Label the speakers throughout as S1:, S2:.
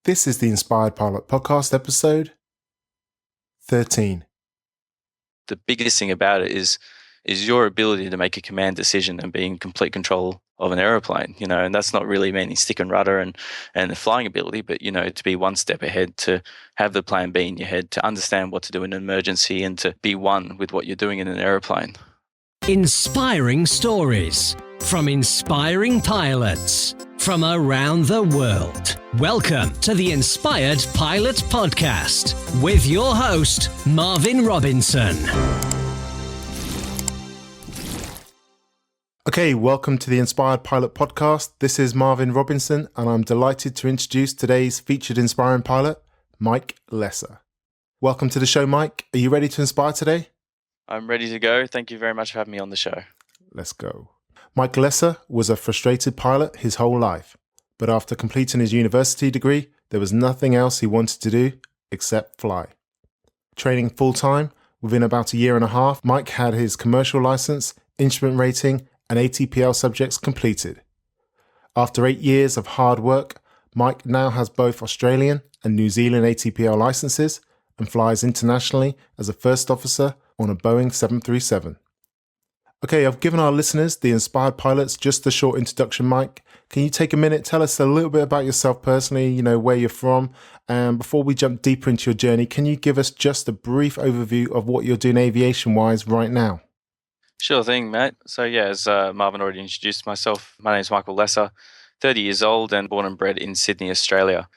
S1: This is the Inspired Pilot Podcast, episode 13.
S2: The biggest thing about it is your ability to make a command decision and be in complete control of an aeroplane, and that's not really meaning stick and rudder and the flying ability, but, to be one step ahead, to have the plan B in your head, to understand what to do in an emergency and to be one with what you're doing in an aeroplane.
S3: Inspiring stories from inspiring pilots from around the world. Welcome to the Inspired Pilot Podcast with your host, Marvin Robinson.
S1: Okay, welcome to the Inspired Pilot Podcast. This is Marvin Robinson, and I'm delighted to introduce today's featured inspiring pilot, 𝗘𝗽𝗀𝗴𝗰𝘆. Welcome to the show, Mike. Are you ready to inspire today?
S2: I'm ready to go. Thank you very much for having me on the show.
S1: Let's go. 𝗘𝗽𝗀𝗴𝗰 was a frustrated pilot his whole life, but after completing his university degree, there was nothing else he wanted to do except fly. Training full-time, within about a year and a half, Mike had his commercial license, instrument rating, and ATPL subjects completed. After 8 years of hard work, Mike now has both Australian and New Zealand ATPL licenses and flies internationally as a first officer on a Boeing 737. Okay, I've given our listeners, the inspired pilots, just a short introduction, Mike. Can you take a minute, tell us a little bit about yourself personally, where you're from, and before we jump deeper into your journey, can you give us just a brief overview of what you're doing aviation-wise right now?
S2: Sure thing, mate. So as Marvin already introduced myself, my name is 𝗘𝗽𝗀𝗴𝗰𝘆, 30 years old and born and bred in Sydney, Australia.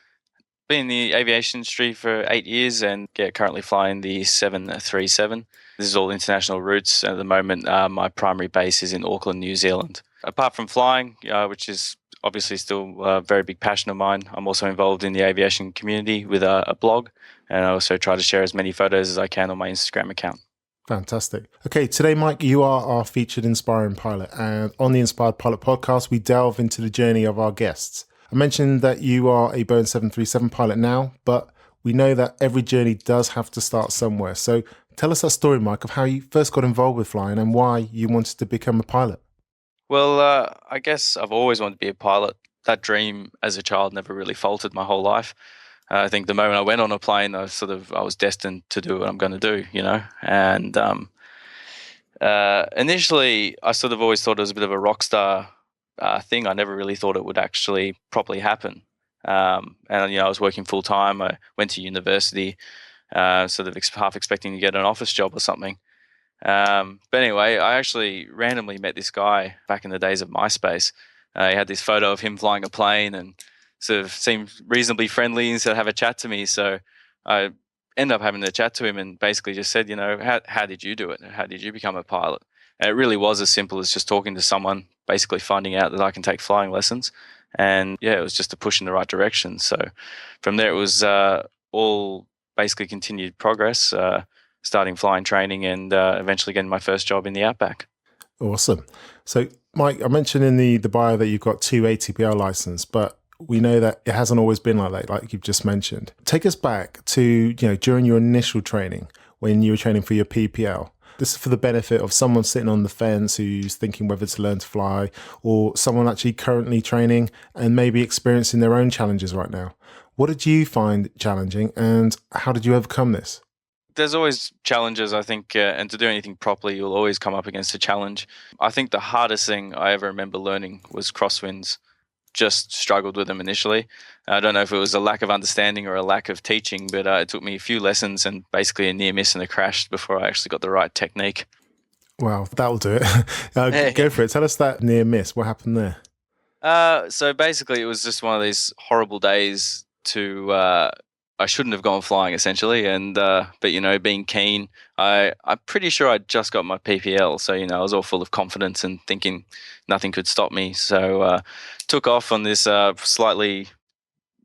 S2: Been in the aviation industry for 8 years and currently flying the 737. This is all international routes. At the moment, my primary base is in Auckland, New Zealand. Apart from flying, which is obviously still a very big passion of mine, I'm also involved in the aviation community with a blog, and I also try to share as many photos as I can on my Instagram account.
S1: Fantastic. Okay, today, Mike, you are our featured inspiring pilot, and on the Inspired Pilot Podcast, we delve into the journey of our guests. I mentioned that you are a Boeing 737 pilot now, but we know that every journey does have to start somewhere. So tell us that story, Mike, of how you first got involved with flying and why you wanted to become a pilot.
S2: Well, I guess I've always wanted to be a pilot. That dream as a child never really faltered my whole life. I think the moment I went on a plane, I was destined to do what I'm going to do, And initially, I sort of always thought it was a bit of a rock star thing. I never really thought it would actually properly happen. And I was working full time. I went to university, half expecting to get an office job or something. But anyway, I actually randomly met this guy back in the days of MySpace. He had this photo of him flying a plane and sort of seemed reasonably friendly and said, have a chat to me. So I ended up having a chat to him and basically just said, how did you do it? How did you become a pilot? And it really was as simple as just talking to someone, basically finding out that I can take flying lessons. And it was just a push in the right direction. So from there, it was all basically continued progress, starting flying training and eventually getting my first job in the Outback.
S1: Awesome. So, Mike, I mentioned in the bio that you've got 2 ATPL licenses, but we know that it hasn't always been like that, like you've just mentioned. Take us back to, during your initial training, when you were training for your PPL. This is for the benefit of someone sitting on the fence who's thinking whether to learn to fly, or someone actually currently training and maybe experiencing their own challenges right now. What did you find challenging and how did you overcome this?
S2: There's always challenges, I think, and to do anything properly, you'll always come up against a challenge. I think the hardest thing I ever remember learning was crosswinds. Just struggled with them initially. I don't know if it was a lack of understanding or a lack of teaching, but it took me a few lessons and basically a near miss and a crash before I actually got the right technique.
S1: Wow, that'll do it. Go for it. Tell us that near miss. What happened there?
S2: So basically it was just one of these horrible days I shouldn't have gone flying essentially. And, but being keen, I'm pretty sure I just got my PPL. So, I was all full of confidence and thinking nothing could stop me. So, took off on this, very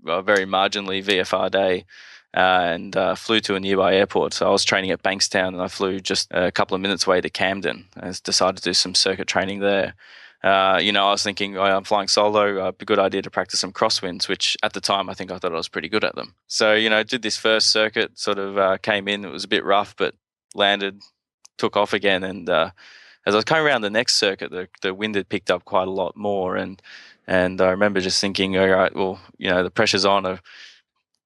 S2: marginally VFR day, and flew to a nearby airport. So I was training at Bankstown and I flew just a couple of minutes away to Camden. I decided to do some circuit training there. I was thinking, I'm flying solo, a good idea to practice some crosswinds, which at the time I thought I was pretty good at them. So, did this first circuit, came in, it was a bit rough, but landed, took off again. And as I was coming around the next circuit, the wind had picked up quite a lot more. And I remember just thinking, all right, well, the pressure's on.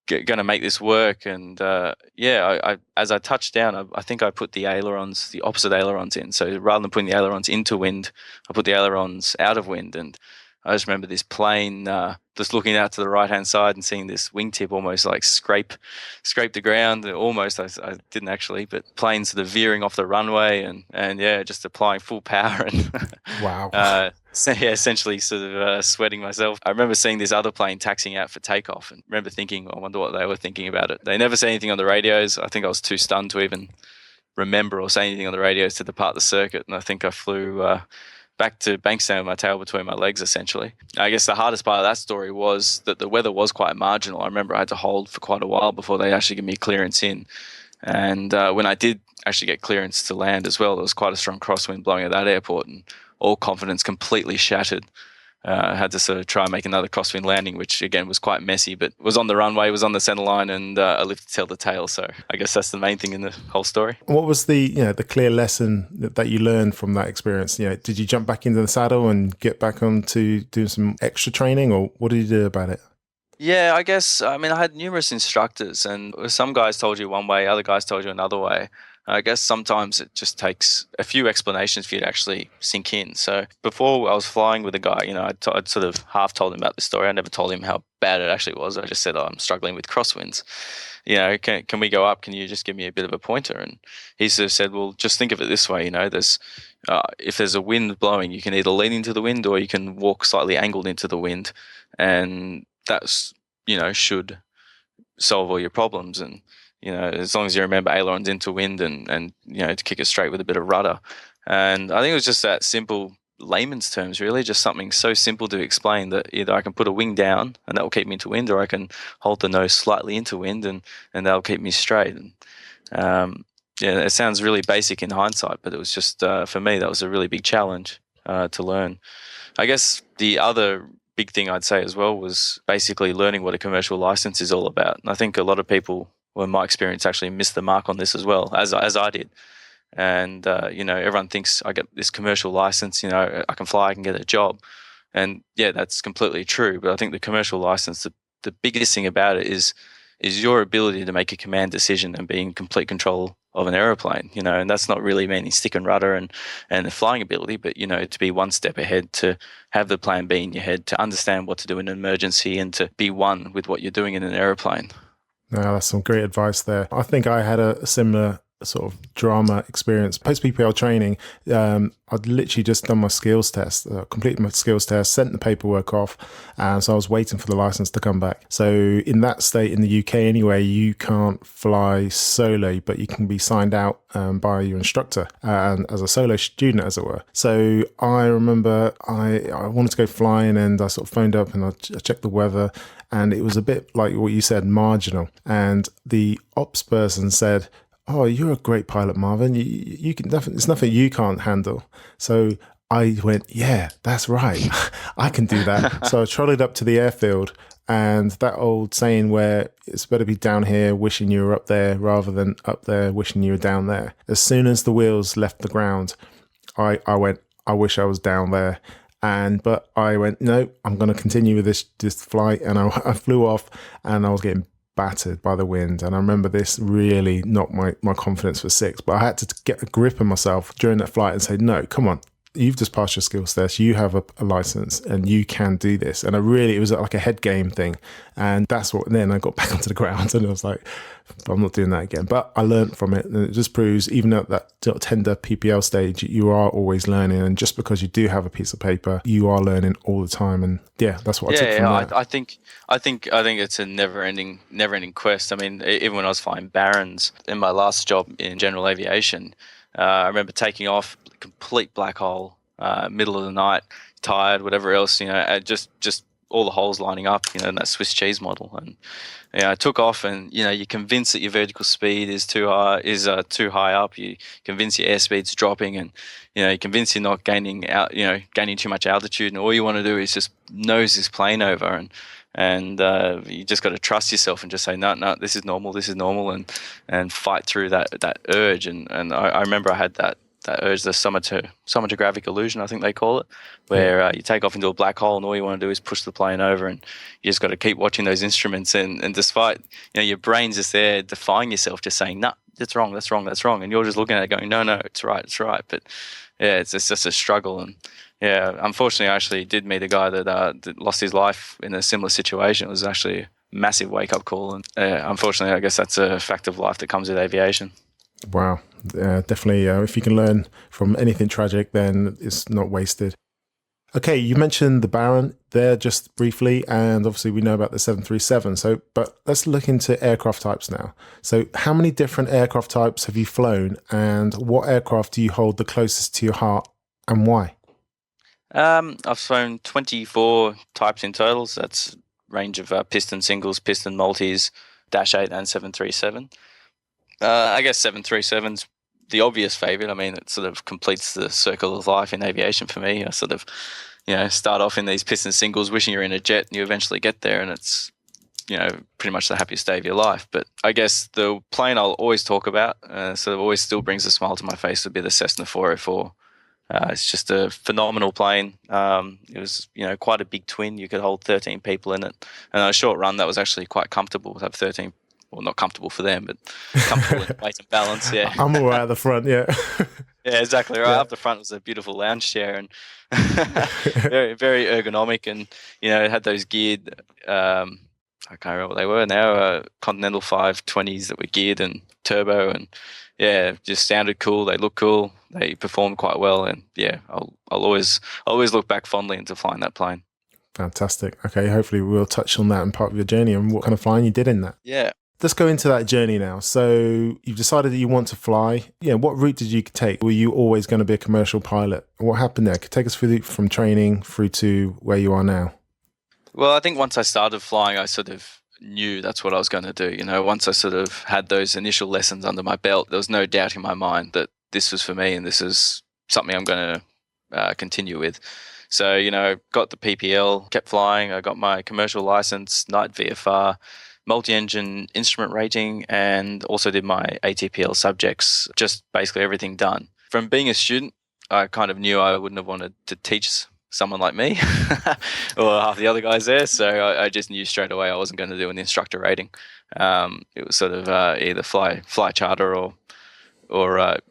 S2: going to make this work. And I as I touched down, I think I put the opposite ailerons in. So rather than putting the ailerons into wind, I put the ailerons out of wind. And I just remember this plane just looking out to the right-hand side and seeing this wingtip almost like scrape the ground. Almost, I didn't actually, but plane sort of veering off the runway and just applying full power and
S1: Wow.
S2: essentially sort of sweating myself. I remember seeing this other plane taxiing out for takeoff and remember thinking, I wonder what they were thinking about it. They never said anything on the radios. I think I was too stunned to even remember or say anything on the radios to depart the circuit. And I think I flew back to Bankstown with my tail between my legs, essentially. I guess the hardest part of that story was that the weather was quite marginal. I remember I had to hold for quite a while before they actually gave me clearance in. And when I did actually get clearance to land as well, there was quite a strong crosswind blowing at that airport and all confidence completely shattered. I had to sort of try and make another crosswind landing, which again was quite messy, but was on the runway, was on the center line, and I lived to tell the tale. So I guess that's the main thing in the whole story.
S1: What was the clear lesson that you learned from that experience? Did you jump back into the saddle and get back on to doing some extra training, or what did you do about it?
S2: Yeah, I guess, I had numerous instructors, and some guys told you one way, other guys told you another way. I guess sometimes it just takes a few explanations for you to actually sink in. So before I was flying with a guy, I'd sort of half told him about the story. I never told him how bad it actually was. I just said, I'm struggling with crosswinds. Can we go up? Can you just give me a bit of a pointer? And he sort of said, well, just think of it this way. There's if there's a wind blowing, you can either lean into the wind or you can walk slightly angled into the wind. And that's, should solve all your problems. And as long as you remember ailerons into wind and to kick it straight with a bit of rudder. And I think it was just that simple, layman's terms, really, just something so simple to explain that either I can put a wing down and that will keep me into wind, or I can hold the nose slightly into wind and that'll keep me straight. And it sounds really basic in hindsight, but it was just, for me, that was a really big challenge to learn. I guess the other big thing I'd say as well was basically learning what a commercial license is all about. And I think a lot of people, well, in my experience, actually missed the mark on this as well, as I did. And, everyone thinks I get this commercial license, I can fly, I can get a job. And yeah, that's completely true. But I think the commercial license, the biggest thing about it is your ability to make a command decision and be in complete control of an aeroplane, and that's not really meaning stick and rudder and the flying ability, but, to be one step ahead, to have the plan B in your head, to understand what to do in an emergency and to be one with what you're doing in an aeroplane.
S1: No, that's some great advice there. I think I had a similar sort of drama experience. Post-PPL training, I'd literally just done my skills test, completed my skills test, sent the paperwork off, and so I was waiting for the license to come back. So in that state, in the UK anyway, you can't fly solo, but you can be signed out by your instructor and as a solo student, as it were. So I remember I wanted to go flying, and I sort of phoned up and I checked the weather, and it was a bit like what you said, marginal. And the ops person said, "Oh, you're a great pilot, Marvin. You can definitely, it's nothing you can't handle." So I went, "Yeah, that's right. I can do that." So I trolleyed up to the airfield, and that old saying where it's better be down here wishing you were up there rather than up there wishing you were down there. As soon as the wheels left the ground, I went, "I wish I was down there." But I went, "No, I'm going to continue with this flight." And I flew off, and I was getting battered by the wind. And I remember this really knocked my confidence for six. But I had to get a grip of myself during that flight and say, "No, come on. You've just passed your skills test. You have a license and you can do this." And it was like a head game thing. And then I got back onto the ground and I was like, I'm not doing that again. But I learned from it. And it just proves, even at that tender PPL stage, you are always learning. And just because you do have a piece of paper, you are learning all the time. And yeah, that's what I took from that.
S2: I think it's a never-ending quest. I mean, even when I was flying Barons in my last job in general aviation, I remember taking off, complete black hole, middle of the night, tired, whatever else, just all the holes lining up, in that Swiss cheese model. And I took off, and you're convinced that your vertical speed is too high up. You convinced your airspeed's dropping, and you're convinced you're not gaining too much altitude. And all you want to do is just nose this plane over, and you just got to trust yourself and just say, no, this is normal, and fight through that urge. And I remember I had that that urge, the somatogravic illusion, I think they call it, where you take off into a black hole and all you want to do is push the plane over, and you just got to keep watching those instruments. And despite, your brain's just there defying yourself, just saying, "No, that's wrong, that's wrong, that's wrong," and you're just looking at it going, "No, it's right, it's right." But yeah, it's just a struggle. And yeah, unfortunately, I actually did meet a guy that lost his life in a similar situation. It was actually a massive wake-up call. And unfortunately, I guess that's a fact of life that comes with aviation.
S1: Wow. Definitely. If you can learn from anything tragic, then it's not wasted. Okay, you mentioned the Baron there just briefly, and obviously we know about the 737. But let's look into aircraft types now. So how many different aircraft types have you flown, and what aircraft do you hold the closest to your heart, and why?
S2: I've flown 24 types in total. So that's range of piston singles, piston multis, Dash 8 and 737. I guess 737's the obvious favorite. I mean, it sort of completes the circle of life in aviation for me. I sort of, start off in these piston singles, wishing you're in a jet, and you eventually get there, and it's, pretty much the happiest day of your life. But I guess the plane I'll always talk about, sort of always still brings a smile to my face, would be the Cessna 404. It's just a phenomenal plane. It was, quite a big twin. You could hold 13 people in it. And on a short run, that was actually quite comfortable to have 13. Well, not comfortable for them, but comfortable in weight and balance. Yeah,
S1: I'm all right at the front. Yeah,
S2: yeah, exactly right. Up the front was a beautiful lounge chair, and very, very ergonomic. And it had those geared. I can't remember what they were now. Continental 520s that were geared and turbo, and yeah, just sounded cool. They looked cool. They performed quite well, and yeah, I'll always look back fondly into flying that plane.
S1: Fantastic. Okay, hopefully we'll touch on that in part of your journey and what kind of flying you did in that.
S2: Yeah.
S1: Let's go into that journey now. So you've decided that you want to fly. Yeah, what route did you take? Were you always going to be a commercial pilot? What happened there? Take us through from training through to where you are now.
S2: Well, I think once I started flying, I sort of knew that's what I was going to do. Once I sort of had those initial lessons under my belt, there was no doubt in my mind that this was for me and this is something I'm going to continue with. So, got the PPL, kept flying. I got my commercial license, night VFR, multi-engine instrument rating, and also did my ATPL subjects, just basically everything done. From being a student, I kind of knew I wouldn't have wanted to teach someone like me or half the other guys there. So I just knew straight away I wasn't going to do an instructor rating. It was sort of either fly charter or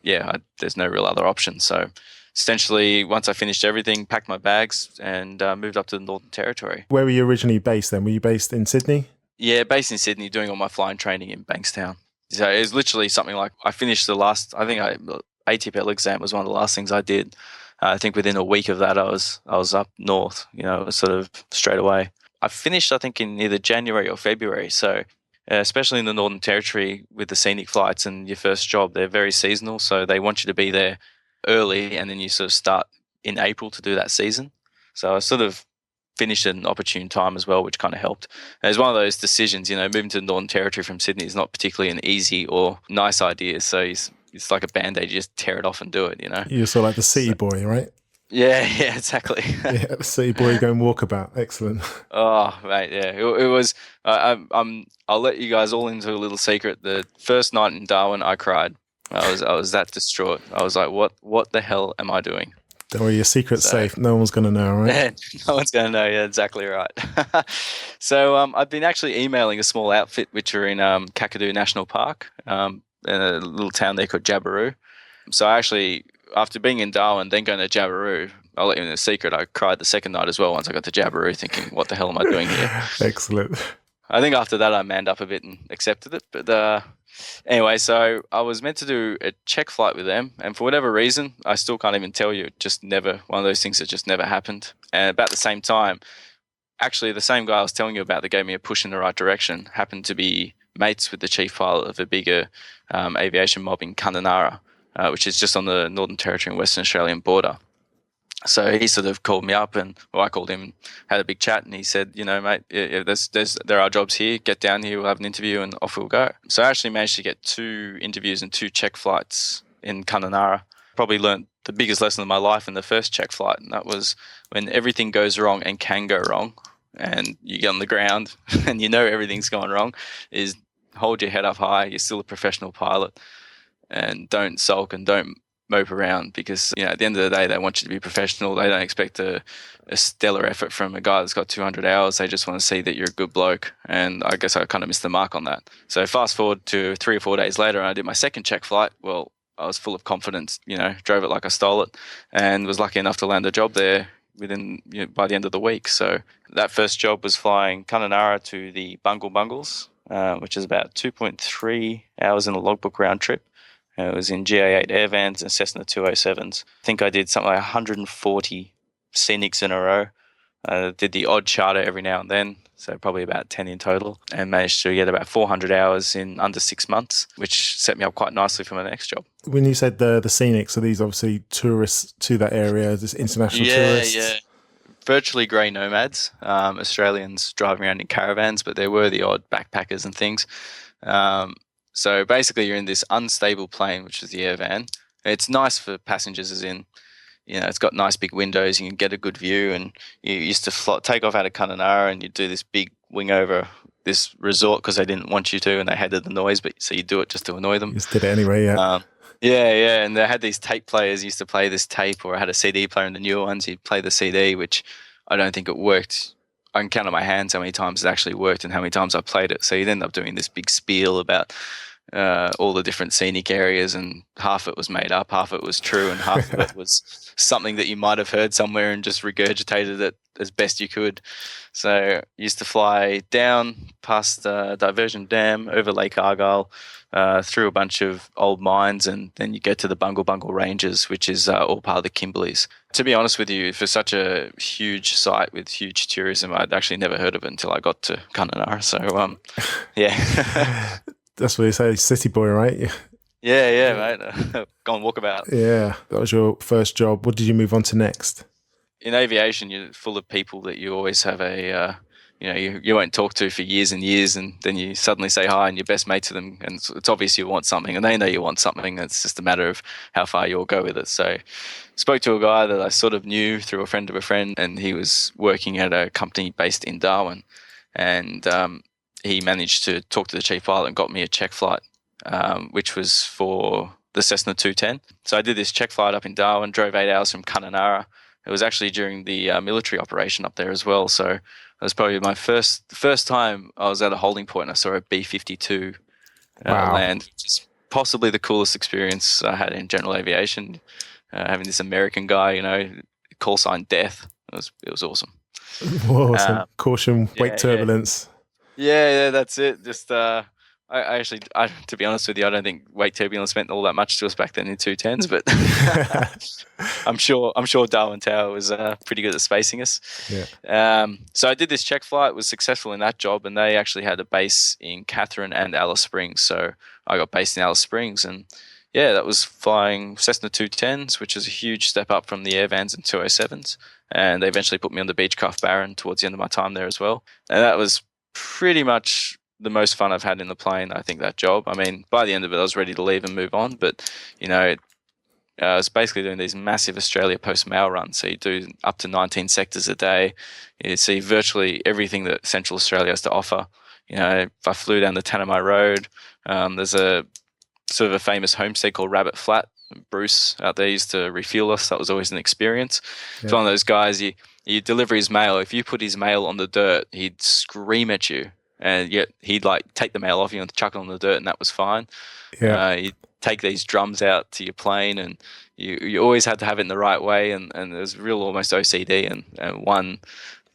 S2: there's no real other option. So essentially, once I finished everything, packed my bags and moved up to the Northern Territory.
S1: Where were you originally based then? Were you based in Sydney?
S2: Yeah, based in Sydney, doing all my flying training in Bankstown. So it was literally something like I finished ATPL exam was one of the last things I did. I think within a week of that, I was up north, sort of straight away. I finished, I think, in either January or February. So especially in the Northern Territory with the scenic flights and your first job, they're very seasonal. So they want you to be there early, and then you sort of start in April to do that season. So I sort of finished at an opportune time as well, which kind of helped. And it's one of those decisions, moving to the Northern Territory from Sydney is not particularly an easy or nice idea. So it's like a Band-Aid, you just tear it off and do it, You're
S1: sort of like the city boy, right?
S2: Yeah, exactly.
S1: Yeah, the city boy going walkabout. Excellent.
S2: Oh, mate, yeah. It was, I'll let you guys all into a little secret. The first night in Darwin, I cried. I was that distraught. I was like, what the hell am I doing?
S1: Don't worry, your secret's safe. No one's going to know, right?
S2: No one's going to know. Yeah, exactly right. So I've been actually emailing a small outfit which are in Kakadu National Park, in a little town there called 𝗟𝗶𝗏. So I actually, after being in Darwin, then going to 𝗟𝗏, I'll let you in a secret, I cried the second night as well once I got to 𝗟𝗏, thinking, what the hell am I doing here?
S1: Excellent.
S2: I think after that I manned up a bit and accepted it. But anyway, so I was meant to do a check flight with them, and for whatever reason, I still can't even tell you, it just never, one of those things that just never happened. And about the same time, actually the same guy I was telling you about that gave me a push in the right direction happened to be mates with the chief pilot of a bigger aviation mob in Kununurra, which is just on the Northern Territory and Western Australian border. So he sort of called me up, and I called him, had a big chat, and he said, mate, there are jobs here. Get down here, we'll have an interview, and off we'll go. So I actually managed to get 2 interviews and 2 check flights in Kununurra. Probably learnt the biggest lesson of my life in the first check flight, and that was when everything goes wrong and can go wrong, and you get on the ground and everything's going wrong, is hold your head up high. You're still a professional pilot, and don't sulk and don't mope around because, at the end of the day, they want you to be professional. They don't expect a stellar effort from a guy that's got 200 hours. They just want to see that you're a good bloke. And I guess I kind of missed the mark on that. So fast forward to 3 or 4 days later, and I did my second check flight. Well, I was full of confidence, drove it like I stole it, and was lucky enough to land a job there by the end of the week. So that first job was flying Kununurra to the 𝗏𝗏𝗏𝗏𝗏, which is about 2.3 hours in a logbook round trip. It was in GA8 Airvans and Cessna 207s. I think I did something like 140 scenics in a row. Did the odd charter every now and then, so probably about 10 in total, and managed to get about 400 hours in under 6 months, which set me up quite nicely for my next job.
S1: When you said the scenics, are these obviously tourists to that area, this international tourists?
S2: Yeah. Virtually grey nomads, Australians driving around in caravans, but there were the odd backpackers and things. So basically you're in this unstable plane, which is the Airvan. It's nice for passengers as in, it's got nice big windows, you can get a good view, and you used to take off out of Kununurra and you'd do this big wing over this resort because they didn't want you to and they hated the noise, but so you do it just to annoy them.
S1: You just did it anyway, yeah.
S2: Yeah, and they had these tape players, used to play this tape, or I had a CD player in the newer ones, you'd play the CD, which I don't think it worked. I can count on my hands how many times it actually worked and how many times I played it. So you'd end up doing this big spiel about all the different scenic areas, and half of it was made up, half of it was true, and half of it was something that you might have heard somewhere and just regurgitated it as best you could. So you used to fly down past Diversion Dam, over Lake Argyle, through a bunch of old mines, and then you get to the 𝗏𝗏𝗏𝗏𝗏 Ranges, which is all part of the 𝗘𝗽𝗏𝗏𝗏𝗏s. To be honest with you, for such a huge site with huge tourism, I'd actually never heard of it until I got to Kununurra. So, yeah.
S1: That's what you say, city boy, right?
S2: Yeah, mate. Go and walk about.
S1: Yeah, that was your first job. What did you move on to next?
S2: In aviation, you're full of people that you always have you won't talk to for years and years, and then you suddenly say hi and you're best mate to them, and it's obvious you want something, and they know you want something. It's just a matter of how far you'll go with it. So spoke to a guy that I sort of knew through a friend of a friend, and he was working at a company based in Darwin, and he managed to talk to the chief pilot and got me a check flight, which was for the Cessna 210. So I did this check flight up in Darwin, drove 8 hours from Kununurra. It was actually during the military operation up there as well. So it was probably my first time I was at a holding point and I saw a B-52 land, which is possibly the coolest experience I had in general aviation. Having this American guy, call sign death. It was awesome.
S1: Awesome. Caution, wake turbulence.
S2: Yeah, that's it. Just I to be honest with you, I don't think wake turbulence meant all that much to us back then in 210s, but I'm sure Darwin Tower was pretty good at spacing us.
S1: Yeah.
S2: So I did this check flight, was successful in that job, and they actually had a base in Katherine and Alice Springs. So I got based in Alice Springs, and yeah, that was flying Cessna 210s, which is a huge step up from the Airvans and 207s. And they eventually put me on the Beechcraft Baron towards the end of my time there as well. And that was pretty much the most fun I've had in the plane, I think, that job. I mean, by the end of it, I was ready to leave and move on. But, I was basically doing these massive Australia post-mail runs. So you do up to 19 sectors a day. You see virtually everything that Central Australia has to offer. I flew down the Tanami Road. There's a sort of a famous homestead called Rabbit Flat. Bruce out there used to refuel us. That was always an experience. Yeah. It's one of those guys, you deliver his mail. If you put his mail on the dirt, he'd scream at you. And yet he'd take the mail off you and chuck it on the dirt, and that was fine. Yeah. You'd take these drums out to your plane, and you always had to have it in the right way. And there's real almost OCD. And one,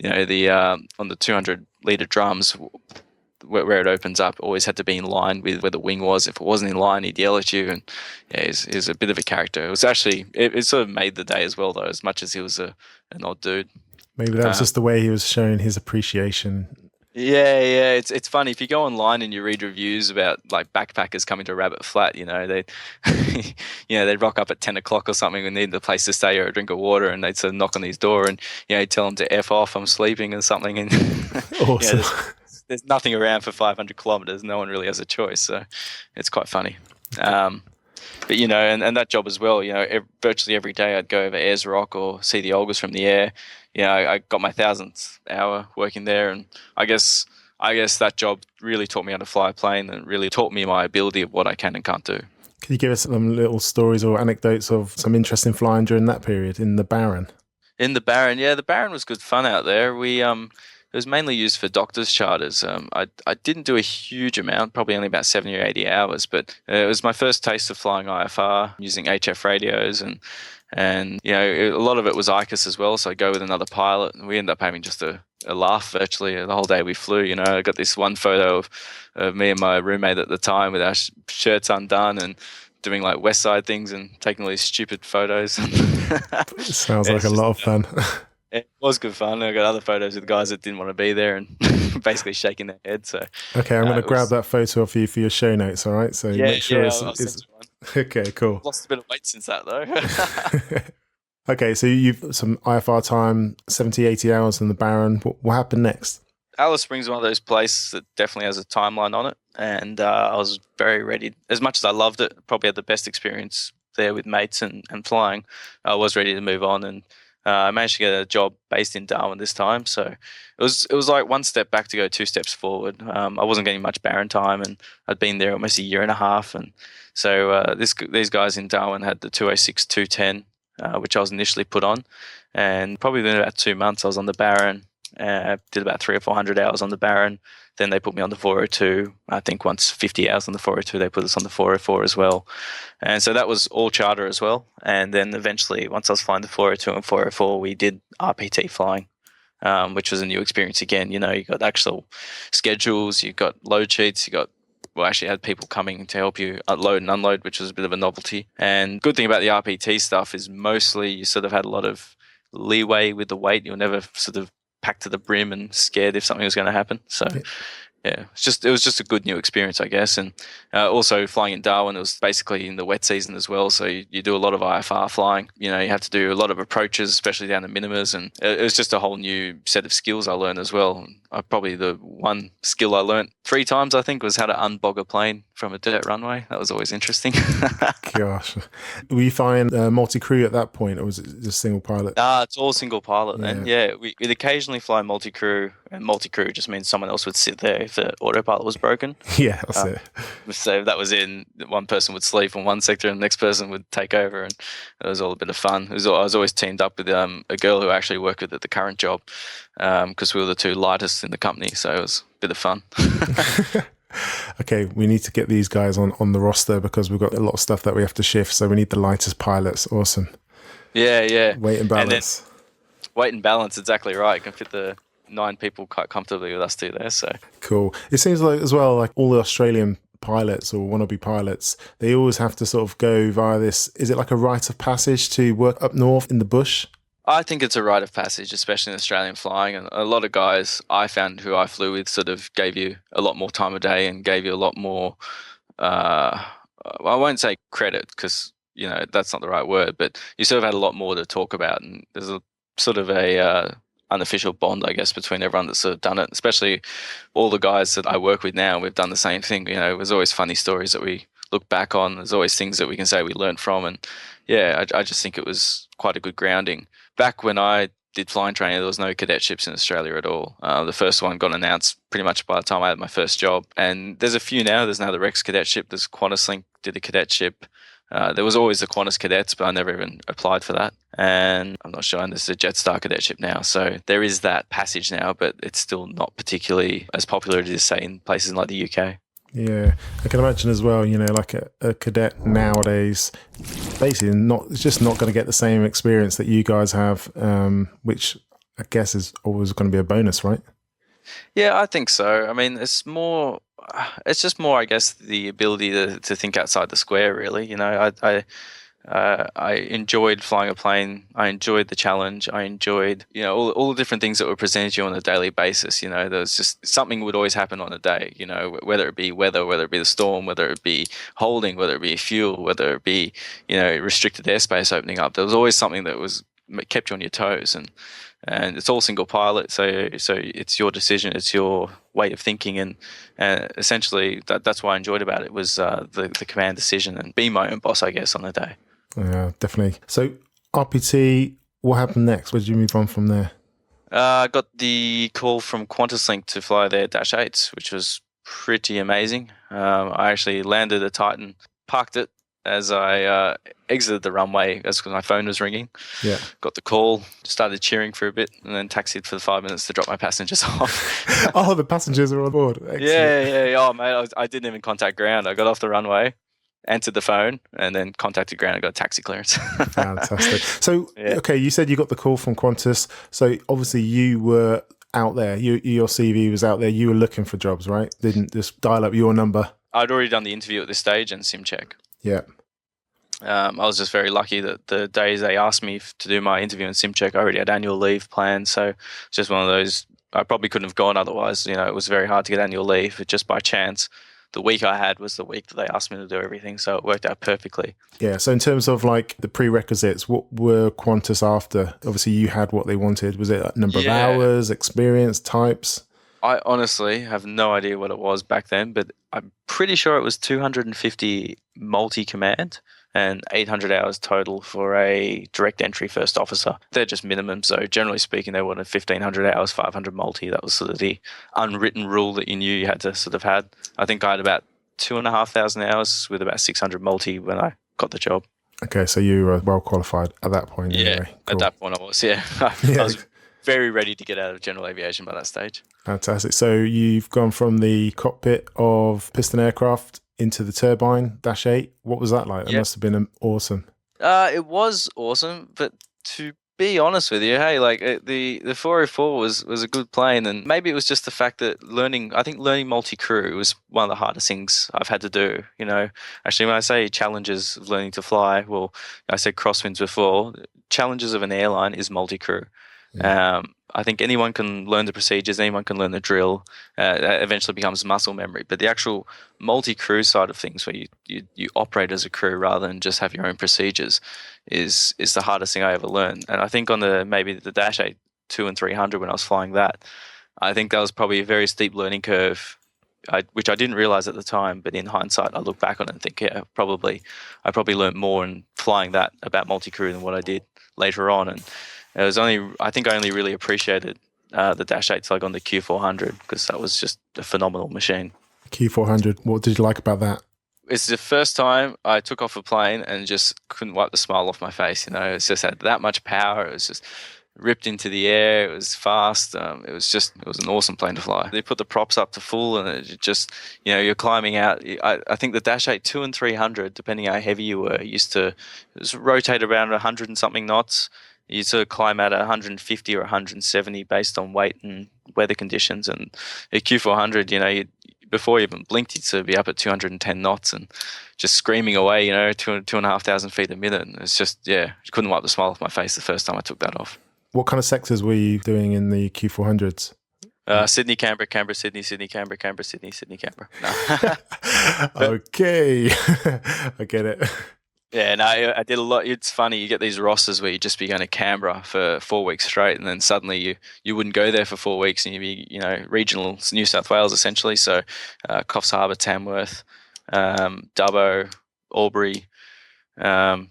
S2: on the 200-litre drums, where it opens up, always had to be in line with where the wing was. If it wasn't in line, he'd yell at you, and he's a bit of a character. It was actually it sort of made the day as well, though, as much as he was an odd dude.
S1: Maybe that was just the way he was showing his appreciation.
S2: Yeah. It's funny if you go online and you read reviews about backpackers coming to Rabbit Flat. They'd rock up at 10 o'clock or something and need a place to stay or a drink of water, and they'd sort of knock on his door and he'd tell them to F off, I'm sleeping or something. And
S1: awesome.
S2: There's nothing around for 500 kilometers. No one really has a choice, so it's quite funny. But and that job as well. Virtually every day I'd go over Ayers Rock or see the Olgas from the air. I got my 1000th hour working there, and I guess that job really taught me how to fly a plane and really taught me my ability of what I can and can't do.
S1: Can you give us some little stories or anecdotes of some interesting flying during that period in the Barren?
S2: In the Barren, yeah, the Barren was good fun out there. It was mainly used for doctors' charters. I didn't do a huge amount, probably only about 70 or 80 hours, but it was my first taste of flying IFR using HF radios, and a lot of it was ICUS as well. So I go with another pilot, and we ended up having just a laugh virtually the whole day we flew. I got this one photo of me and my roommate at the time with our shirts undone and doing like West Side things and taking all these stupid photos.
S1: Sounds like a lot of fun.
S2: It was good fun. I got other photos with guys that didn't want to be there and basically shaking their heads. So
S1: okay, I'm going to grab that photo of you for your show notes. All right, so make sure it's okay. Cool.
S2: Lost a bit of weight since that though.
S1: Okay, so you've some IFR time, 70, 80 hours in the Barren. What happened next?
S2: Alice Springs is one of those places that definitely has a timeline on it, and I was very ready. As much as I loved it, probably had the best experience there with mates and flying. I was ready to move on, and I managed to get a job based in Darwin this time. So it was like one step back to go two steps forward. I wasn't getting much Barren time, and I'd been there almost a year and a half, and so these guys in Darwin had the 206-210, which I was initially put on, and probably within about 2 months I was on the Barren. Did about 300 or 400 hours on the Barren. Then they put me on the 402. I think once 50 hours on the 402, they put us on the 404 as well. And so that was all charter as well. And then eventually, once I was flying the 402 and 404, we did RPT flying, which was a new experience again. You got actual schedules, you got load sheets, actually had people coming to help you load and unload, which was a bit of a novelty. And good thing about the RPT stuff is mostly you sort of had a lot of leeway with the weight. You'll never sort of packed to the brim and scared if something was going to happen. So yeah, it was just a good new experience, I guess. And also flying in Darwin, it was basically in the wet season as well. So you do a lot of IFR flying. You have to do a lot of approaches, especially down the minimas. And it was just a whole new set of skills I learned as well. Probably the one skill I learned 3 times, I think, was how to unbog a plane from a dirt runway. That was always interesting.
S1: Gosh. Were you flying multi-crew at that point, or was it just single pilot?
S2: It's all single pilot. Yeah. And we'd occasionally fly multi-crew, and multi-crew just means someone else would sit there if the autopilot was broken.
S1: Yeah, that's it.
S2: So that was one person would sleep on one sector and the next person would take over, and it was all a bit of fun. I was always teamed up with a girl who I actually worked with at the current job, because we were the 2 lightest in the company, so it was a bit of fun.
S1: Okay, we need to get these guys on the roster because we've got a lot of stuff that we have to shift, so we need the lightest pilots. Awesome.
S2: Yeah.
S1: Weight and balance.
S2: Weight and balance, exactly right. You can fit the 9 people quite comfortably with us 2 there. So
S1: cool. It seems like as well, like all the Australian pilots or wannabe pilots, they always have to sort of go via this. Is it like a rite of passage to work up north in the bush?
S2: I think it's a rite of passage, especially in Australian flying. And a lot of guys I found who I flew with sort of gave you a lot more time of day and gave you a lot more, I won't say credit because, that's not the right word, but you sort of had a lot more to talk about. And there's a sort of a unofficial bond, I guess, between everyone that's sort of done it, especially all the guys that I work with now. We've done the same thing. There's always funny stories that we look back on. There's always things that we can say we learned from. And yeah, I just think it was quite a good grounding. Back when I did flying training, there was no cadetships in Australia at all. The first one got announced pretty much by the time I had my first job. And there's a few now. There's now the Rex cadetship. There's QantasLink did a cadetship. There was always the Qantas cadets, but I never even applied for that. And I'm not sure. And there's a Jetstar cadetship now. So there is that passage now, but it's still not particularly as popular as it is, say, in places like the UK.
S1: Yeah, I can imagine as well, like a cadet nowadays, basically it's just not going to get the same experience that you guys have, which I guess is always going to be a bonus, right?
S2: Yeah, I think so. I mean, it's just more, I guess, the ability to think outside the square, really. I enjoyed flying a plane. I enjoyed the challenge. I enjoyed, all the different things that were presented to you on a daily basis. There was just something would always happen on a day, whether it be weather, whether it be the storm, whether it be holding, whether it be fuel, whether it be, restricted airspace opening up. There was always something that kept you on your toes. And it's all single pilot. So it's your decision. It's your way of thinking. And essentially that's what I enjoyed about it was the command decision and being my own boss, I guess, on the day.
S1: Yeah, definitely. So RPT, what happened next? Where did you move on from there?
S2: I got the call from QantasLink to fly their Dash 8s, which was pretty amazing. I actually landed a Titan, parked it as I exited the runway, that's because my phone was ringing.
S1: Yeah.
S2: Got the call, started cheering for a bit, and then taxied for 5 minutes to drop my passengers off.
S1: Oh, the passengers are on board. Excellent.
S2: Yeah. Oh, mate, I didn't even contact ground. I got off the runway, answered the phone, and then contacted ground and got a taxi clearance.
S1: Fantastic. So, okay, you said you got the call from Qantas. So obviously you were out there. Your CV was out there. You were looking for jobs, right? Didn't just dial up your number.
S2: I'd already done the interview at this stage and sim check.
S1: Yeah.
S2: I was just very lucky that the days they asked me to do my interview and sim check, I already had annual leave planned. So it's just one of those, I probably couldn't have gone otherwise. It was very hard to get annual leave. But just by chance, the week I had was the week that they asked me to do everything. So it worked out perfectly.
S1: Yeah. So in terms of like the prerequisites, what were Qantas after? Obviously you had what they wanted. Was it a number of hours, experience, types?
S2: I honestly have no idea what it was back then, but I'm pretty sure it was 250 multi-command and 800 hours total for a direct entry first officer. They're just minimum. So generally speaking, they wanted 1,500 hours, 500 multi. That was sort of the unwritten rule that you knew you had to sort of had. I think I had about 2,500 hours with about 600 multi when I got the job.
S1: Okay, so you were well qualified at that point.
S2: Yeah,
S1: anyway. Cool.
S2: At that point I was, I was very ready to get out of general aviation by that stage.
S1: Fantastic. So you've gone from the cockpit of piston aircraft into the turbine -8. What was that like? It must have been awesome.
S2: It was awesome, but to be honest with you, hey, like the 404 was a good plane, and maybe it was just the fact that learning multi-crew was one of the hardest things I've had to do. Actually, when I say challenges of learning to fly, well, I said crosswinds before. Challenges of an airline is multi-crew. Yeah. I think anyone can learn the procedures, anyone can learn the drill. That eventually becomes muscle memory. But the actual multi-crew side of things, where you operate as a crew rather than just have your own procedures, is the hardest thing I ever learned. And I think on maybe the Dash 8, 2 and 300 when I was flying that, I think that was probably a very steep learning curve, which I didn't realize at the time. But in hindsight, I look back on it and think, I probably learned more in flying that about multi-crew than what I did later on. And it was I think I only really appreciated the Dash 8 slug on the Q400 because that was just a phenomenal machine.
S1: Q400, what did you like about that?
S2: It's the first time I took off a plane and just couldn't wipe the smile off my face. It's just had that much power. It was just ripped into the air. It was fast. It was an awesome plane to fly. They put the props up to full and it just, you're climbing out. I think the Dash 8, 2 and 300, depending how heavy you were, used to rotate around 100 and something knots. You sort of climb out at 150 or 170 based on weight and weather conditions. And at Q400, before you even blinked, you'd sort of be up at 210 knots and just screaming away, 2,500 feet a minute. And it's just, I couldn't wipe the smile off my face the first time I took that off.
S1: What kind of sectors were you doing in the Q400s?
S2: Sydney, Canberra, Canberra, Sydney, Sydney, Canberra, Canberra, Sydney, Sydney, Canberra. No.
S1: Okay. I get it.
S2: Yeah, no, I did a lot. It's funny, you get these rosters where you just be going to Canberra for 4 weeks straight, and then suddenly you wouldn't go there for 4 weeks, and you'd be, regional New South Wales essentially. So, Coffs Harbour, Tamworth, Dubbo, Albury. I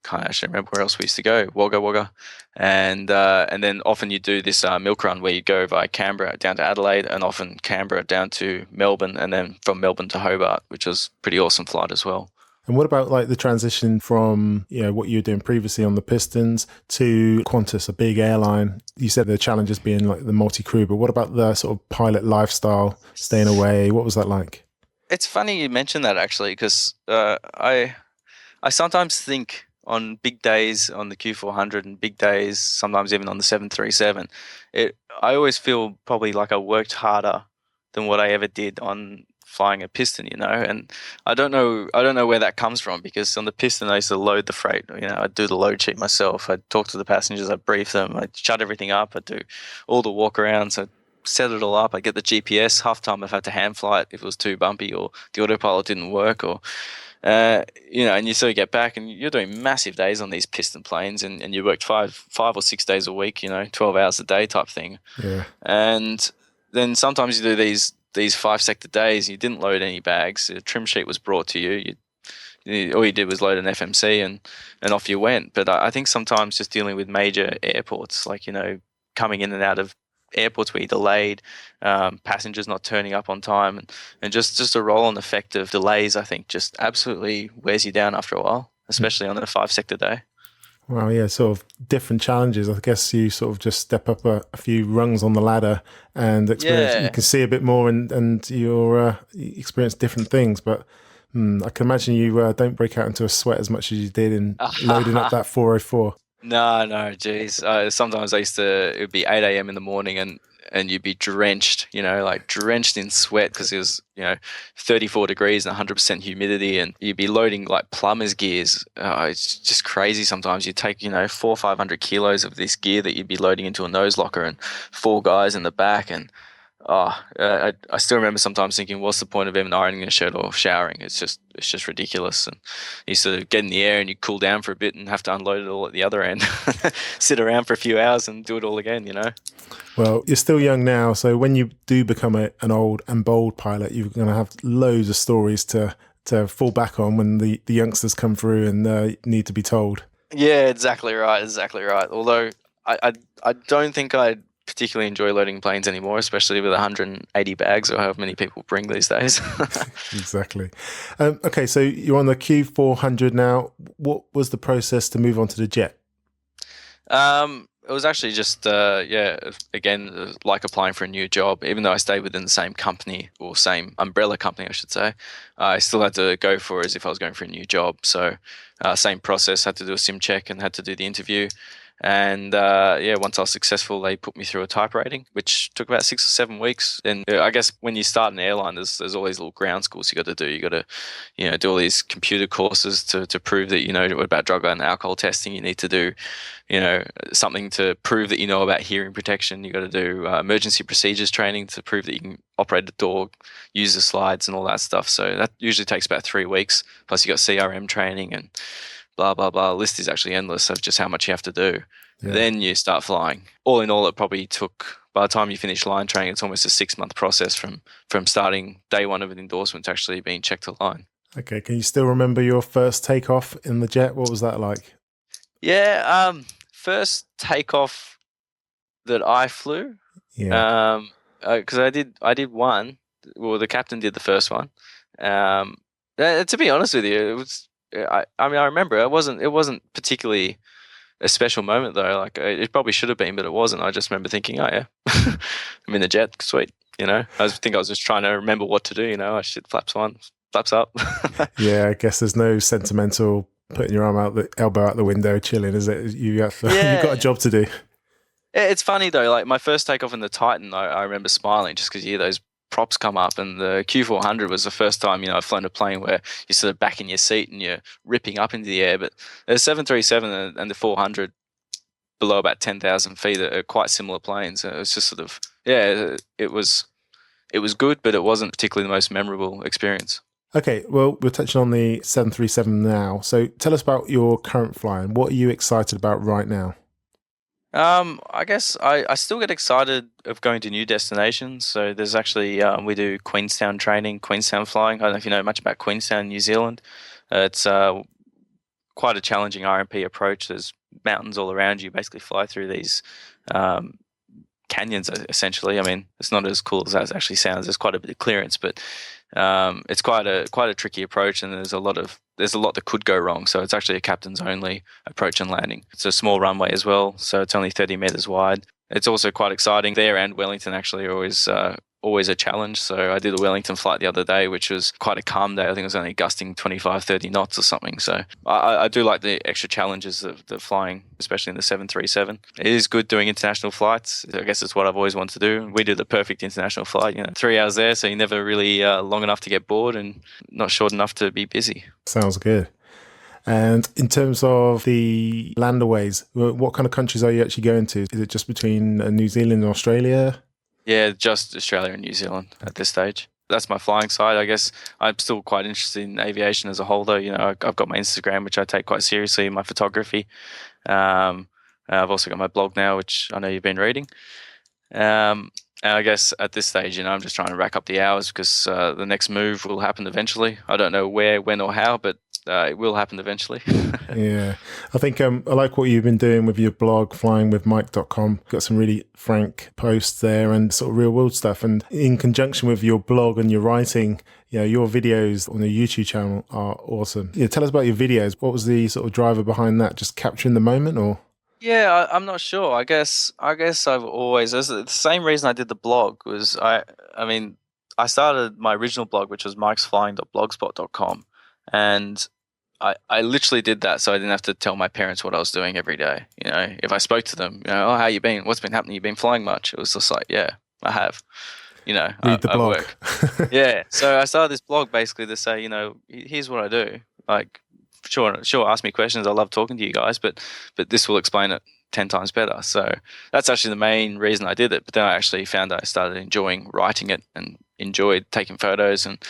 S2: can't actually remember where else we used to go. Wagga, and then often you do this milk run where you go via Canberra down to Adelaide, and often Canberra down to Melbourne, and then from Melbourne to Hobart, which was a pretty awesome flight as well.
S1: And what about like the transition from, what you were doing previously on the Pistons to Qantas, a big airline? You said the challenges being like the multi-crew, but what about the sort of pilot lifestyle, staying away? What was that like?
S2: It's funny you mentioned that actually, because I sometimes think on big days on the Q400 and big days, sometimes even on the 737, I always feel probably like I worked harder than what I ever did on flying a piston, and I don't know where that comes from, because on the piston I used to load the freight. I'd do the load sheet myself. I'd talk to the passengers. I'd brief them. I'd shut everything up. I'd do all the walk arounds. I'd set it all up. I'd get the GPS. Half time I've had to hand fly it if it was too bumpy or the autopilot didn't work, or and you sort of get back and you're doing massive days on these piston planes, and you worked five or 6 days a week, 12 hours a day type thing.
S1: Yeah. And
S2: then sometimes you do these 5-sector days, you didn't load any bags. The trim sheet was brought to you. All you did was load an FMC and off you went. But I think sometimes just dealing with major airports, like, coming in and out of airports being delayed, passengers not turning up on time, and just a roll-on effect of delays, I think, just absolutely wears you down after a while, especially on a 5-sector day.
S1: Well, yeah, sort of different challenges. I guess you sort of just step up a few rungs on the ladder and experience.
S2: Yeah.
S1: You can see a bit more, and you experience different things. But I can imagine you don't break out into a sweat as much as you did in loading up that 404.
S2: No, geez. Sometimes it would be 8 a.m. in the morning, and you'd be drenched, like drenched in sweat because it was, 34 degrees and 100% humidity, and you'd be loading like plumber's gears. It's just crazy. Sometimes you take, 400 or 500 kilos of this gear that you'd be loading into a nose locker and 4 guys in the back. And I still remember sometimes thinking, what's the point of even ironing a shirt or showering? It's just ridiculous. And you sort of get in the air and you cool down for a bit and have to unload it all at the other end, sit around for a few hours and do it all again,
S1: Well, you're still young now, so when you do become an old and bold pilot, you're going to have loads of stories to fall back on when the youngsters come through and need to be told.
S2: Yeah, exactly right. Although I don't think I particularly enjoy loading planes anymore, especially with 180 bags or however many people bring these days.
S1: Exactly. Okay, so you're on the Q400 now. What was the process to move on to the jet?
S2: It was actually just, again, like applying for a new job. Even though I stayed within the same company, or same umbrella company, I should say, I still had to go for it as if I was going for a new job. So same process, had to do a sim check and had to do the interview. And once I was successful, they put me through a type rating, which took about 6 or 7 weeks. And I guess when you start an airline, there's all these little ground schools you got to do. You got to, do all these computer courses to prove that you know about drug and alcohol testing. You need to do, something to prove that you know about hearing protection. You got to do emergency procedures training to prove that you can operate the door, use the slides, and all that stuff. So that usually takes about 3 weeks. Plus, you got CRM training and blah, blah, blah. The list is actually endless of just how much you have to do. Yeah. Then you start flying. All in all, it probably took, by the time you finish line training, it's almost a 6-month process from starting day one of an endorsement to actually being checked to line.
S1: Okay. Can you still remember your first takeoff in the jet? What was that like?
S2: Yeah. First takeoff that I flew.
S1: Yeah.
S2: Because I did one. Well, the captain did the first one. To be honest with you, it was. I remember it wasn't particularly a special moment though. Like it probably should have been, but it wasn't. I just remember thinking, oh yeah, I'm in the jet, sweet. I was just trying to remember what to do. I should flaps on, flaps up.
S1: Yeah, I guess there's no sentimental putting your elbow out the window, chilling, is it? You've got a job to do.
S2: It's funny though. Like my first takeoff in the Titan, I remember smiling just because you hear those props come up, and the Q400 was the first time I've flown a plane where you're sort of back in your seat and you're ripping up into the air. But the 737 and the 400 below about 10,000 feet are quite similar planes. It was just sort of it was good, but it wasn't particularly the most memorable experience.
S1: Okay, well, we're touching on the 737 now. So tell us about your current flying. What are you excited about right now?
S2: I guess I still get excited of going to new destinations. So there's actually, we do Queenstown training, Queenstown flying. I don't know if you know much about Queenstown, New Zealand. It's quite a challenging RMP approach. There's mountains all around you. You basically fly through these canyons, essentially. I mean, it's not as cool as that actually sounds. There's quite a bit of clearance, but it's quite a tricky approach, and there's a lot that could go wrong. So it's actually a captain's only approach and landing. It's a small runway as well, so it's only 30 meters wide. It's also quite exciting. There and Wellington actually are always a challenge. So I did a Wellington flight the other day, which was quite a calm day. I think it was only gusting 25, 30 knots or something. So I do like the extra challenges of the flying, especially in the 737. It is good doing international flights. I guess it's what I've always wanted to do. We do the perfect international flight, 3 hours there, so you're never really long enough to get bored and not short enough to be busy.
S1: Sounds good. And in terms of the landaways, what kind of countries are you actually going to? Is it just between New Zealand and Australia?
S2: Yeah, just Australia and New Zealand at this stage. That's my flying side. I guess I'm still quite interested in aviation as a whole, though. I've got my Instagram, which I take quite seriously, my photography. I've also got my blog now, which I know you've been reading. And I guess at this stage, I'm just trying to rack up the hours because the next move will happen eventually. I don't know where, when, or how, but it will happen eventually.
S1: Yeah. I think I like what you've been doing with your blog, flyingwithmike.com. Got some really frank posts there and sort of real world stuff. And in conjunction with your blog and your writing, your videos on the YouTube channel are awesome. Yeah, tell us about your videos. What was the sort of driver behind that? Just capturing the moment, or?
S2: Yeah, I'm not sure. I guess I've always, the same reason I did the blog was I started my original blog, which was mikesflying.blogspot.com, and I literally did that so I didn't have to tell my parents what I was doing every day. If I spoke to them, oh, how you been? What's been happening? You been flying much? It was just like, yeah, I have.
S1: Read the blog.
S2: Work. Yeah. So I started this blog basically to say, here's what I do. Like, sure, ask me questions. I love talking to you guys, but this will explain it 10 times better. So that's actually the main reason I did it. But then I actually found I started enjoying writing it and enjoyed taking photos. And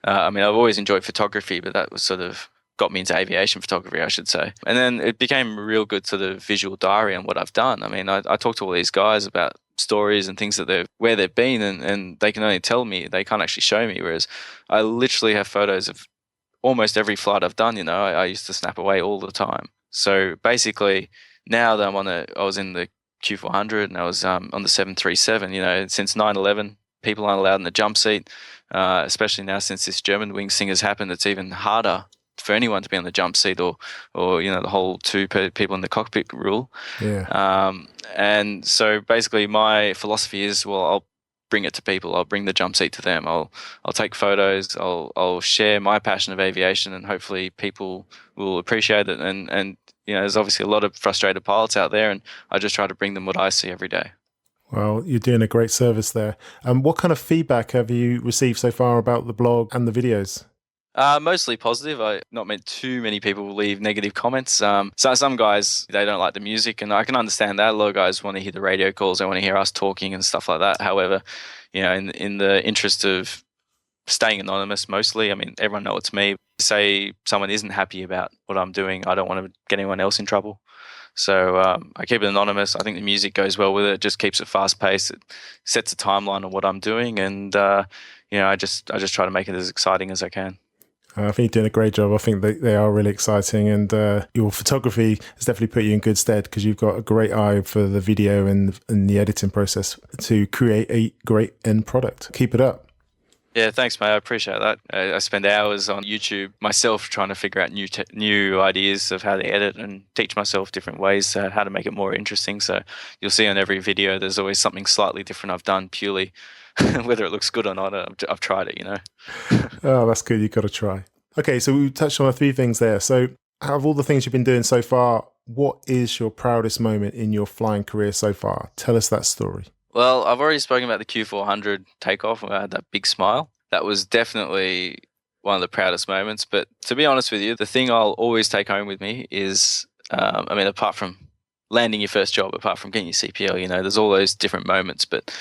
S2: I've always enjoyed photography, but that was sort of got me into aviation photography, I should say. And then it became a real good sort of visual diary on what I've done. I talked to all these guys about stories and things where they've been, and they can only tell me, they can't actually show me. Whereas I literally have photos of almost every flight I've done. I used to snap away all the time. So basically, now that I was in the Q400 and I was on the 737. Since 9/11, people aren't allowed in the jump seat, especially now since this German wing thing has happened. It's even harder for anyone to be on the jump seat, or the whole two people in the cockpit rule.
S1: Yeah.
S2: And so basically, my philosophy is, well, I'll bring it to people. I'll bring the jump seat to them. I'll take photos. I'll share my passion of aviation, and hopefully people will appreciate it. And there's obviously a lot of frustrated pilots out there, and I just try to bring them what I see every day.
S1: Well, you're doing a great service there. What kind of feedback have you received so far about the blog and the videos?
S2: Mostly positive. I not meant too many people leave negative comments. So some guys, they don't like the music, and I can understand that. A lot of guys want to hear the radio calls. They want to hear us talking and stuff like that. However, in the interest of staying anonymous, mostly, everyone knows it's me. Say someone isn't happy about what I'm doing, I don't want to get anyone else in trouble. So I keep it anonymous. I think the music goes well with it. It just keeps it fast paced. It sets a timeline on what I'm doing, and I just try to make it as exciting as I can.
S1: I think you're doing a great job. I think they are really exciting, and your photography has definitely put you in good stead, because you've got a great eye for the video and the editing process to create a great end product. Keep it up.
S2: Yeah, thanks, mate. I appreciate that. I spend hours on YouTube myself trying to figure out new ideas of how to edit, and teach myself different ways how to make it more interesting. So you'll see on every video there's always something slightly different I've done, purely whether it looks good or not. I've tried it,
S1: Oh, that's good. You've got to try. Okay, so we touched on a few things there. So out of all the things you've been doing so far, what is your proudest moment in your flying career so far? Tell us that story.
S2: Well, I've already spoken about the Q400 takeoff where I had that big smile. That was definitely one of the proudest moments. But to be honest with you, the thing I'll always take home with me is, apart from landing your first job, apart from getting your CPL, there's all those different moments. But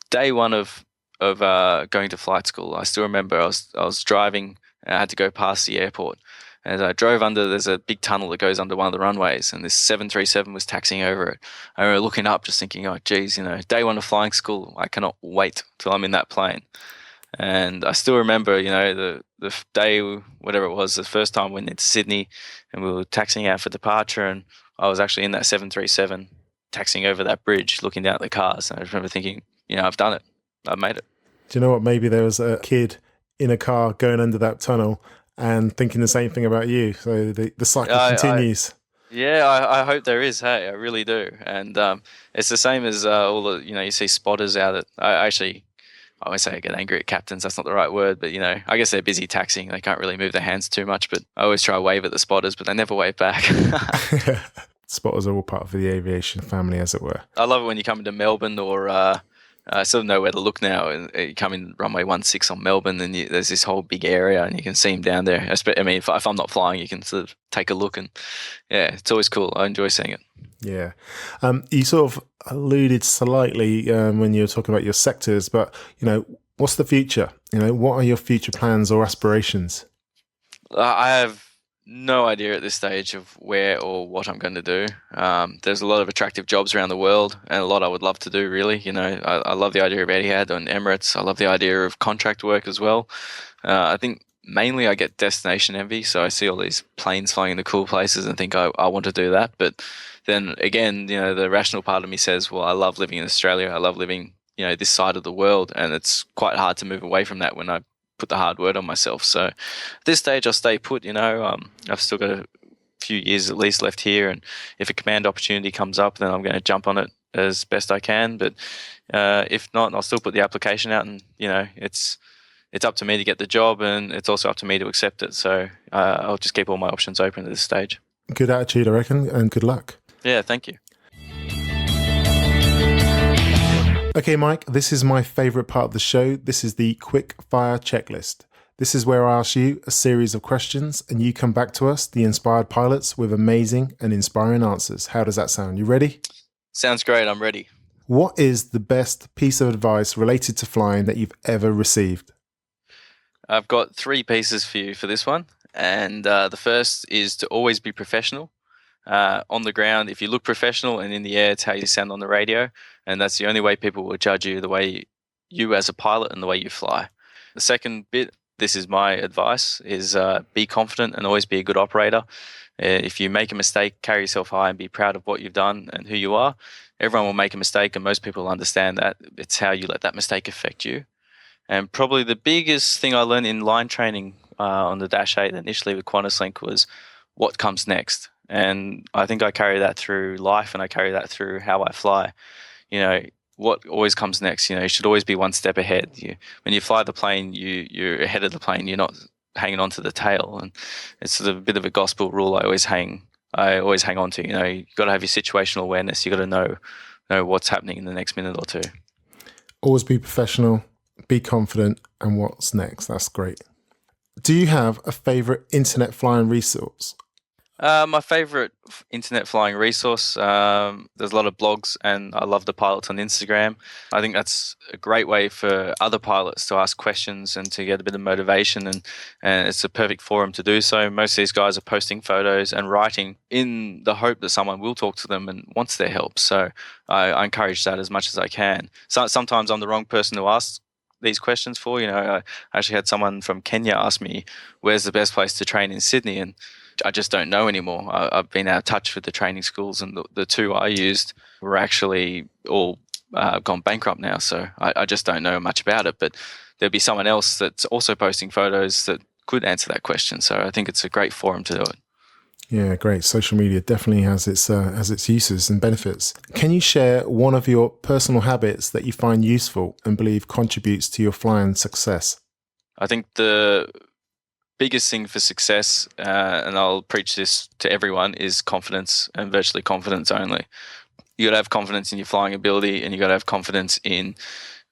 S2: day one of going to flight school, I still remember I was driving, and I had to go past the airport. As I drove there's a big tunnel that goes under one of the runways, and this 737 was taxiing over it. I remember looking up, just thinking, oh, geez, day one of flying school, I cannot wait till I'm in that plane. And I still remember, the day, whatever it was, the first time we went into Sydney, and we were taxiing out for departure, and I was actually in that 737 taxiing over that bridge, looking down at the cars. And I just remember thinking, I've done it. I've made it.
S1: Do you know what? Maybe there was a kid in a car going under that tunnel and thinking the same thing about you. So the cycle continues.
S2: I hope there is. Hey, I really do. And it's the same as all the, you see spotters out at, I always say I get angry at captains. That's not the right word, but I guess they're busy taxiing. They can't really move their hands too much, but I always try to wave at the spotters, but they never wave back.
S1: Spotters are all part of the aviation family, as it were.
S2: I love it when you come into Melbourne, or I sort of know where to look now. And you come in runway 16 on Melbourne, and there's this whole big area, and you can see them down there. If I'm not flying, you can sort of take a look, and yeah, it's always cool. I enjoy seeing it.
S1: Yeah. You sort of alluded slightly when you were talking about your sectors, but, what's the future? What are your future plans or aspirations?
S2: I have no idea at this stage of where or what I'm going to do. There's a lot of attractive jobs around the world, and a lot I would love to do, really. I love the idea of Etihad and Emirates. I love the idea of contract work as well. I think mainly I get destination envy. So I see all these planes flying into cool places and think I want to do that. But then again, the rational part of me says, well, I love living in Australia. I love living, this side of the world. And it's quite hard to move away from that when I put the hard word on myself. So at this stage, I'll stay put, I've still got a few years at least left here. And if a command opportunity comes up, then I'm going to jump on it as best I can. But if not, I'll still put the application out, and it's up to me to get the job, and it's also up to me to accept it. So I'll just keep all my options open at this stage.
S1: Good attitude, I reckon, and good luck.
S2: Yeah, thank you.
S1: Okay, Mike, this is my favourite part of the show. This is the quick fire checklist. This is where I ask you a series of questions and you come back to us, the inspired pilots, with amazing and inspiring answers. How does that sound? You ready?
S2: Sounds great. I'm ready.
S1: What is the best piece of advice related to flying that you've ever received?
S2: I've got 3 pieces for you for this one. And the first is to always be professional. On the ground, if you look professional, and in the air, it's how you sound on the radio. And that's the only way people will judge you, the way you as a pilot and the way you fly. The second bit, this is my advice, is be confident and always be a good operator. If you make a mistake, carry yourself high and be proud of what you've done and who you are. Everyone will make a mistake, and most people understand that. It's how you let that mistake affect you. And probably the biggest thing I learned in line training on the Dash 8 initially with QantasLink was what comes next. And I think I carry that through life, and I carry that through how I fly. What always comes next, you should always be one step ahead. When you fly the plane, you're ahead of the plane. You're not hanging on to the tail. And it's sort of a bit of a gospel rule I always hang on to. You've got to have your situational awareness. You've got to know what's happening in the next minute or two.
S1: Always be professional, be confident, and what's next. That's great. Do you have a favourite internet flying resource?
S2: My favourite internet flying resource, there's a lot of blogs, and I love the pilots on Instagram. I think that's a great way for other pilots to ask questions and to get a bit of motivation, and it's a perfect forum to do so. Most of these guys are posting photos and writing in the hope that someone will talk to them and wants their help. So I encourage that as much as I can. Sometimes I'm the wrong person to ask these questions for. I actually had someone from Kenya ask me, where's the best place to train in Sydney? And I just don't know anymore. I've been out of touch with the training schools, and the 2 I used were actually all gone bankrupt now. So I just don't know much about it. But there'll be someone else that's also posting photos that could answer that question. So I think it's a great forum to do it.
S1: Yeah, great. Social media definitely has its uses and benefits. Can you share one of your personal habits that you find useful and believe contributes to your flying success?
S2: I think the biggest thing for success, and I'll preach this to everyone, is confidence, and virtually confidence only. You got to have confidence in your flying ability, and you got to have confidence in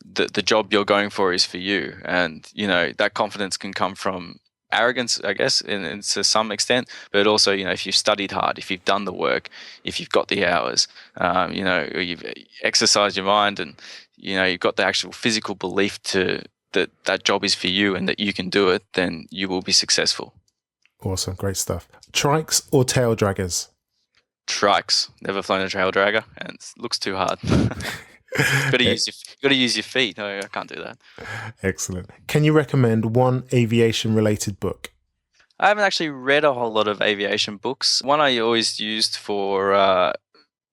S2: the job you're going for is for you. And that confidence can come from arrogance, I guess, and to some extent, but also, if you've studied hard, if you've done the work, if you've got the hours, you've exercised your mind, and you've got the actual physical belief that job is for you and that you can do it, then you will be successful.
S1: Awesome. Great stuff. Trikes or tail draggers?
S2: Trikes. Never flown a tail dragger, and it looks too hard. Got to use your feet. No, I can't do that.
S1: Excellent. Can you recommend one aviation related book?
S2: I haven't actually read a whole lot of aviation books. One I always used for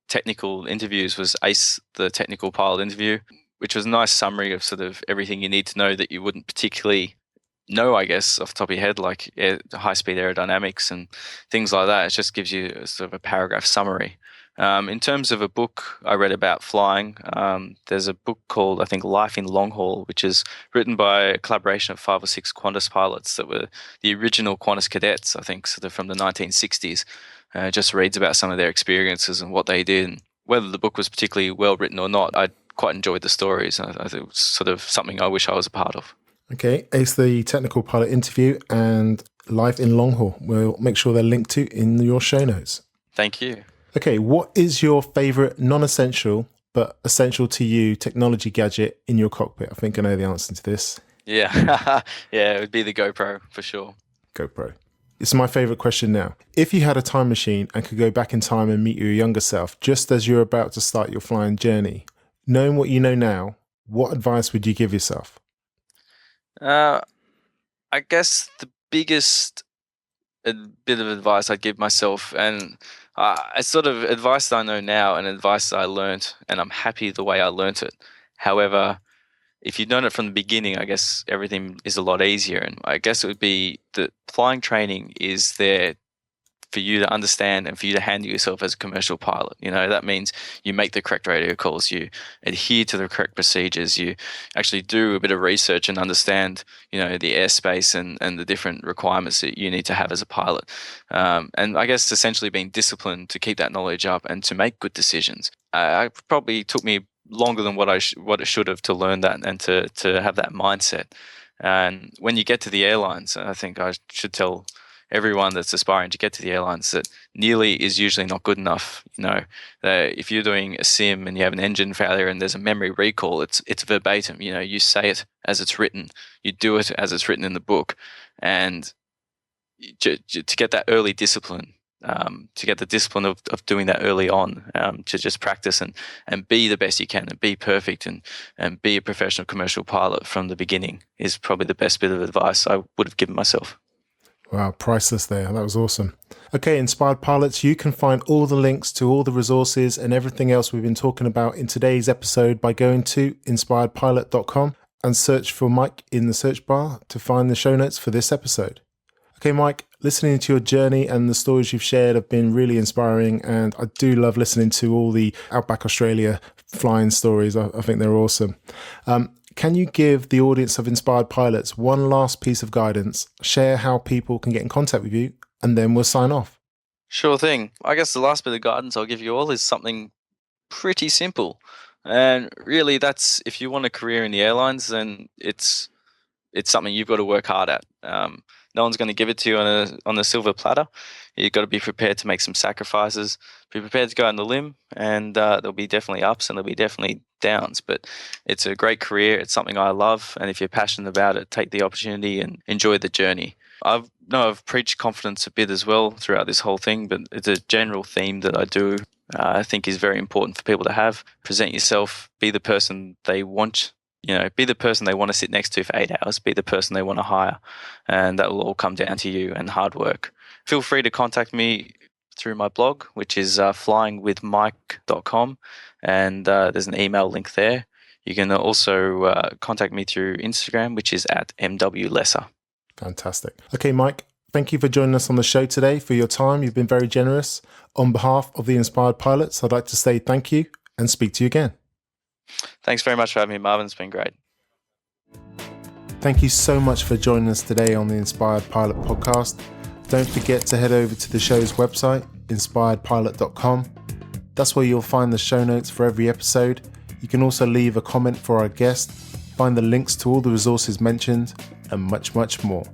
S2: technical interviews was ACE, the technical pilot interview, which was a nice summary of sort of everything you need to know that you wouldn't particularly know, I guess, off the top of your head, like high-speed aerodynamics and things like that. It just gives you a sort of a paragraph summary. In terms of a book I read about flying, there's a book called, I think, Life in Long Haul, which is written by a collaboration of 5 or 6 Qantas pilots that were the original Qantas cadets, I think, sort of from the 1960s. Just reads about some of their experiences and what they did. And whether the book was particularly well written or not, I quite enjoyed the stories. I think it was sort of something I wish I was a part of.
S1: Okay, Ace the technical pilot interview and Life in Long Haul. We'll make sure they're linked to in your show notes.
S2: Thank you.
S1: Okay, what is your favourite non-essential but essential to you technology gadget in your cockpit? I think I know the answer to this.
S2: Yeah, yeah, it would be the GoPro for sure.
S1: GoPro. It's my favourite question now. If you had a time machine and could go back in time and meet your younger self just as you're about to start your flying journey, knowing what you know now, what advice would you give yourself?
S2: I I guess the biggest bit of advice I'd give myself, and it's sort of advice that I know now and advice that I learnt, and I'm happy the way I learnt it. However, if you'd known it from the beginning, I guess everything is a lot easier. And I guess it would be that flying training is there for you to understand and for you to handle yourself as a commercial pilot. That means you make the correct radio calls, you adhere to the correct procedures, you actually do a bit of research and understand, the airspace and the different requirements that you need to have as a pilot. And I guess essentially being disciplined to keep that knowledge up and to make good decisions. It probably took me longer than what it should have to learn that and to have that mindset. And when you get to the airlines, I think I should tell everyone that's aspiring to get to the airlines that nearly is usually not good enough. If you're doing a sim and you have an engine failure and there's a memory recall, it's verbatim. You say it as it's written, you do it as it's written in the book, and to get that early discipline, to get the discipline of doing that early on, to just practice and be the best you can and be perfect and be a professional commercial pilot from the beginning is probably the best bit of advice I would have given myself.
S1: Wow, priceless there. That was awesome. Okay, Inspired Pilots, you can find all the links to all the resources and everything else we've been talking about in today's episode by going to inspiredpilot.com and search for Mike in the search bar to find the show notes for this episode. Okay, Mike, listening to your journey and the stories you've shared have been really inspiring, and I do love listening to all the Outback Australia flying stories. I think they're awesome. Can you give the audience of Inspired Pilots one last piece of guidance, share how people can get in contact with you, and then we'll sign off?
S2: Sure thing. I guess the last bit of guidance I'll give you all is something pretty simple. And really that's, if you want a career in the airlines, then it's something you've got to work hard at. No one's going to give it to you on a silver platter. You've got to be prepared to make some sacrifices, be prepared to go on the limb, and there'll be definitely ups and there'll be definitely downs. But it's a great career. It's something I love. And if you're passionate about it, take the opportunity and enjoy the journey. I've preached confidence a bit as well throughout this whole thing, but it's a general theme that I do. I think is very important for people to have. Present yourself, be the person they want. Be the person they want to sit next to for 8 hours, be the person they want to hire, and that will all come down to you and hard work. Feel free to contact me through my blog, which is flyingwithmike.com, and there's an email link there. You can also contact me through Instagram, which is @MWLesser.
S1: Fantastic. Okay, Mike, thank you for joining us on the show today, for your time. You've been very generous. On behalf of the Inspired Pilots, I'd like to say thank you and speak to you again.
S2: Thanks very much for having me, Marvin. It's been great.
S1: Thank you so much for joining us today on the Inspired Pilot podcast. Don't forget to head over to the show's website, inspiredpilot.com. That's where you'll find the show notes for every episode. You can also leave a comment for our guest, find the links to all the resources mentioned, and much, much more.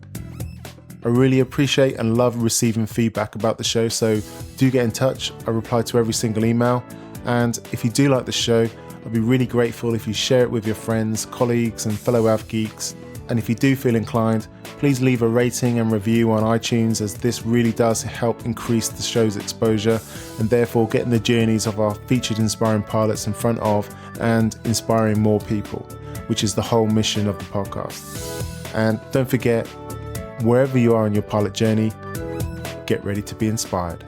S1: I really appreciate and love receiving feedback about the show, so do get in touch. I reply to every single email. And if you do like the show, I'd be really grateful if you share it with your friends, colleagues, and fellow AV geeks. And if you do feel inclined, please leave a rating and review on iTunes, as this really does help increase the show's exposure and therefore getting the journeys of our featured inspiring pilots in front of and inspiring more people, which is the whole mission of the podcast. And don't forget, wherever you are on your pilot journey, get ready to be inspired.